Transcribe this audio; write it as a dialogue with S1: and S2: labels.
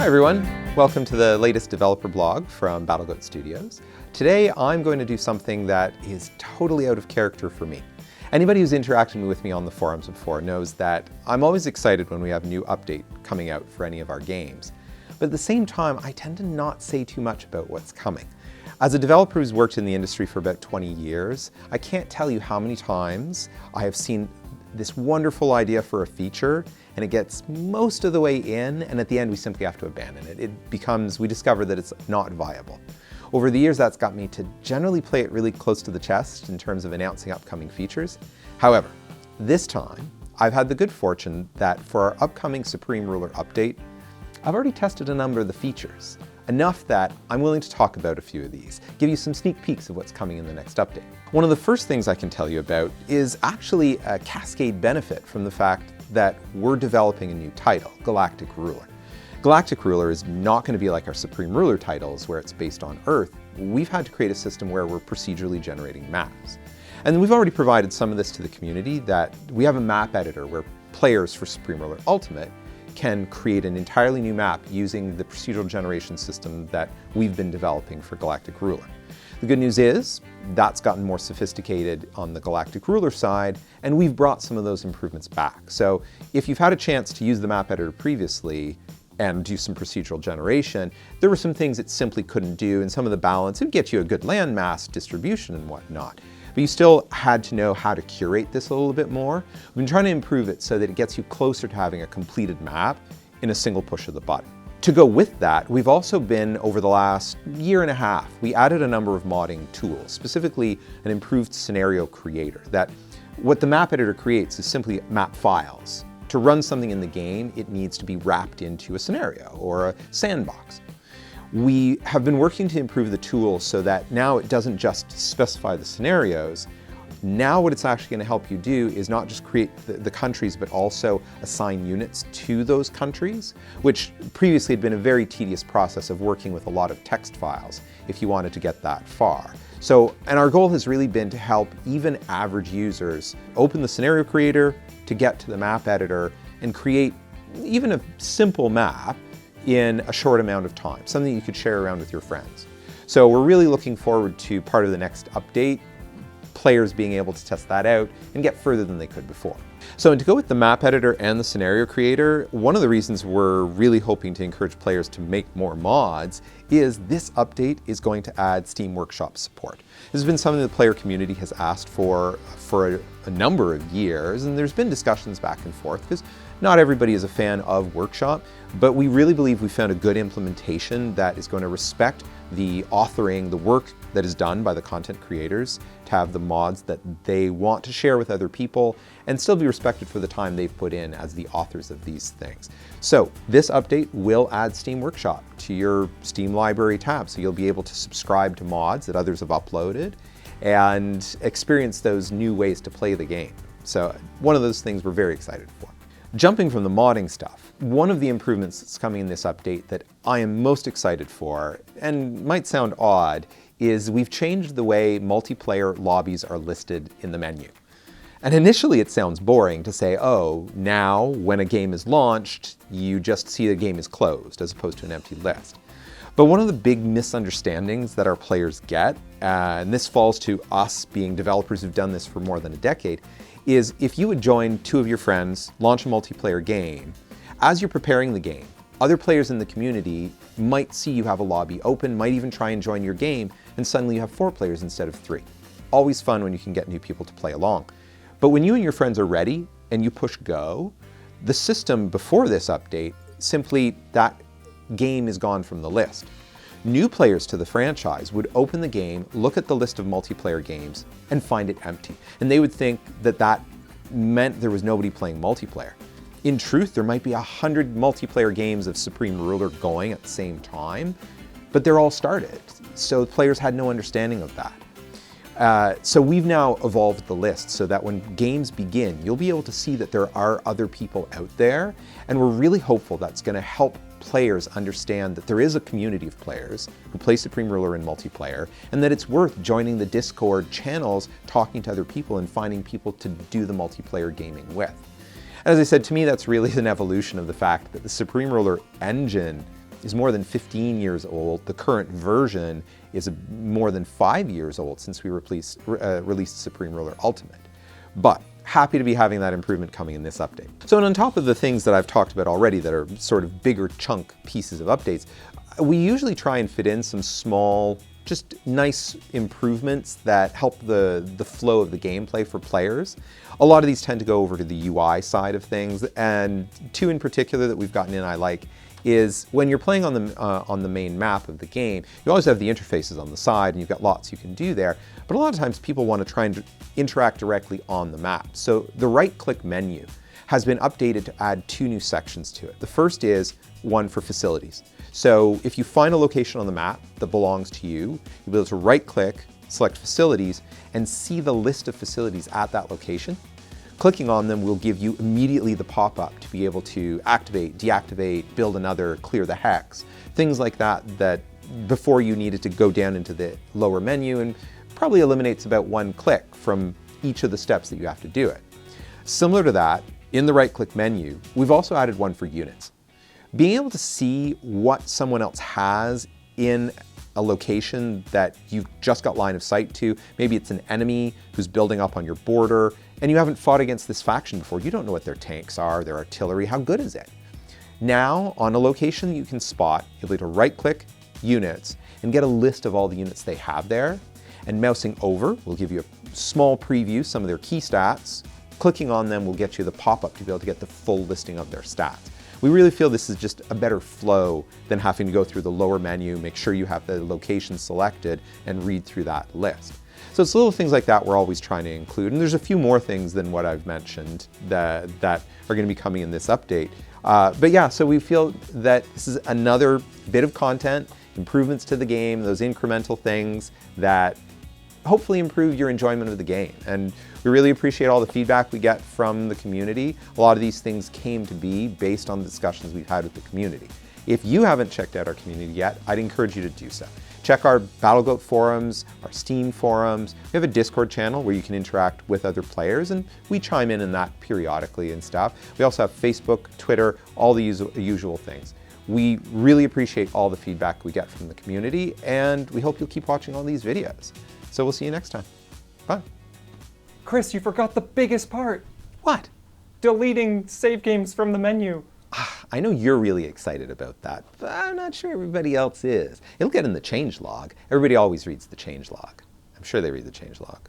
S1: everyone, welcome to the latest developer blog from BattleGoat Studios. Today I'm going to do something that is totally out of character for me. Anybody who's interacted with me on the forums before knows that I'm always excited when we have a new update coming out for any of our games. But at the same time, I tend to not say too much about what's coming. As a developer who's worked in the industry for about 20 years, I can't tell you how many times I have seen this wonderful idea for a feature and it gets most of the way in, and at the end we simply have to abandon it. We discover that it's not viable. Over the years, that's got me to generally play it really close to the chest in terms of announcing upcoming features. However, this time, I've had the good fortune that for our upcoming Supreme Ruler update, I've already tested a number of the features, enough that I'm willing to talk about a few of these, give you some sneak peeks of what's coming in the next update. One of the first things I can tell you about is actually a cascade benefit from the fact that we're developing a new title, Galactic Ruler. Galactic Ruler is not going to be like our Supreme Ruler titles where it's based on Earth. We've had to create a system where we're procedurally generating maps. And we've already provided some of this to the community, that we have a map editor where players for Supreme Ruler Ultimate can create an entirely new map using the procedural generation system that we've been developing for Galactic Ruler. The good news is that's gotten more sophisticated on the Galactic Ruler side, and we've brought some of those improvements back. So if you've had a chance to use the map editor previously and do some procedural generation, there were some things it simply couldn't do, and some of the balance would get you a good landmass distribution and whatnot. But you still had to know how to curate this a little bit more. We've been trying to improve it so that it gets you closer to having a completed map in a single push of the button. To go with that, we've also been, over the last year and a half, we added a number of modding tools, specifically an improved scenario creator, that what the map editor creates is simply map files. To run something in the game, it needs to be wrapped into a scenario or a sandbox. We have been working to improve the tool so that now it doesn't just specify the scenarios. Now what it's actually going to help you do is not just create the countries, but also assign units to those countries, which previously had been a very tedious process of working with a lot of text files if you wanted to get that far. And our goal has really been to help even average users open the scenario creator to get to the map editor and create even a simple map in a short amount of time, something you could share around with your friends. So we're really looking forward to part of the next update, players being able to test that out and get further than they could before. So to go with the map editor and the scenario creator, one of the reasons we're really hoping to encourage players to make more mods is this update is going to add Steam Workshop support. This has been something the player community has asked for a number of years, and there's been discussions back and forth because not everybody is a fan of Workshop, but we really believe we found a good implementation that is going to respect the authoring, the work that is done by the content creators to have the mods that they want to share with other people and still be respected for the time they've put in as the authors of these things. So this update will add Steam Workshop to your Steam library tab, so you'll be able to subscribe to mods that others have uploaded and experience those new ways to play the game. So one of those things we're very excited for. Jumping from the modding stuff, one of the improvements that's coming in this update that I am most excited for, and might sound odd, is we've changed the way multiplayer lobbies are listed in the menu. And initially it sounds boring to say, oh, now when a game is launched, you just see the game is closed as opposed to an empty list. But one of the big misunderstandings that our players get, and this falls to us being developers who've done this for more than a decade, is if you would join two of your friends, launch a multiplayer game, as you're preparing the game, other players in the community might see you have a lobby open, might even try and join your game, and suddenly you have 4 players instead of 3. Always fun when you can get new people to play along. But when you and your friends are ready and you push go, the system before this update, simply that game is gone from the list. New players to the franchise would open the game, look at the list of multiplayer games, and find it empty. And they would think that that meant there was nobody playing multiplayer. In truth, there might be 100 multiplayer games of Supreme Ruler going at the same time, but they're all started. So players had no understanding of that. So we've now evolved the list so that when games begin, you'll be able to see that there are other people out there, and we're really hopeful that's going to help players understand that there is a community of players who play Supreme Ruler in multiplayer, and that it's worth joining the Discord channels, talking to other people, and finding people to do the multiplayer gaming with. As I said, to me that's really an evolution of the fact that the Supreme Ruler engine is more than 15 years old. The current version is more than 5 years old since we released Supreme Ruler Ultimate. But happy to be having that improvement coming in this update. So, and on top of the things that I've talked about already that are sort of bigger chunk pieces of updates, we usually try and fit in some small, just nice improvements that help the flow of the gameplay for players. A lot of these tend to go over to the UI side of things, and two in particular that we've gotten in I like is when you're playing on the main map of the game, you always have the interfaces on the side and you've got lots you can do there, but a lot of times people want to try and interact directly on the map. So the right-click menu has been updated to add 2 new sections to it. The first is one for facilities. So if you find a location on the map that belongs to you, you'll be able to right-click, select facilities, and see the list of facilities at that location. Clicking on them will give you immediately the pop-up to be able to activate, deactivate, build another, clear the hex, things like that, that before you needed to go down into the lower menu, and probably eliminates about 1 click from each of the steps that you have to do it. Similar to that, in the right-click menu, we've also added one for units. Being able to see what someone else has in a location that you've just got line of sight to, maybe it's an enemy who's building up on your border, and you haven't fought against this faction before. You don't know what their tanks are, their artillery, how good is it? Now, on a location you can spot, you'll be able to right-click units and get a list of all the units they have there, and mousing over will give you a small preview, some of their key stats. Clicking on them will get you the pop-up to be able to get the full listing of their stats. We really feel this is just a better flow than having to go through the lower menu, make sure you have the location selected, and read through that list. So it's little things like that we're always trying to include, and there's a few more things than what I've mentioned that are going to be coming in this update. But yeah, so we feel that this is another bit of content, improvements to the game, those incremental things that hopefully improve your enjoyment of the game. And we really appreciate all the feedback we get from the community. A lot of these things came to be based on the discussions we've had with the community. If you haven't checked out our community yet, I'd encourage you to do so. Check our BattleGoat forums, our Steam forums. We have a Discord channel where you can interact with other players, and we chime in that periodically and stuff. We also have Facebook, Twitter, all the usual things. We really appreciate all the feedback we get from the community, and we hope you'll keep watching all these videos. So we'll see you next time. Bye.
S2: Chris, you forgot the biggest part.
S1: What?
S2: Deleting save games from the menu.
S1: I know you're really excited about that, but I'm not sure everybody else is. It'll get in the changelog. Everybody always reads the changelog. I'm sure they read the changelog.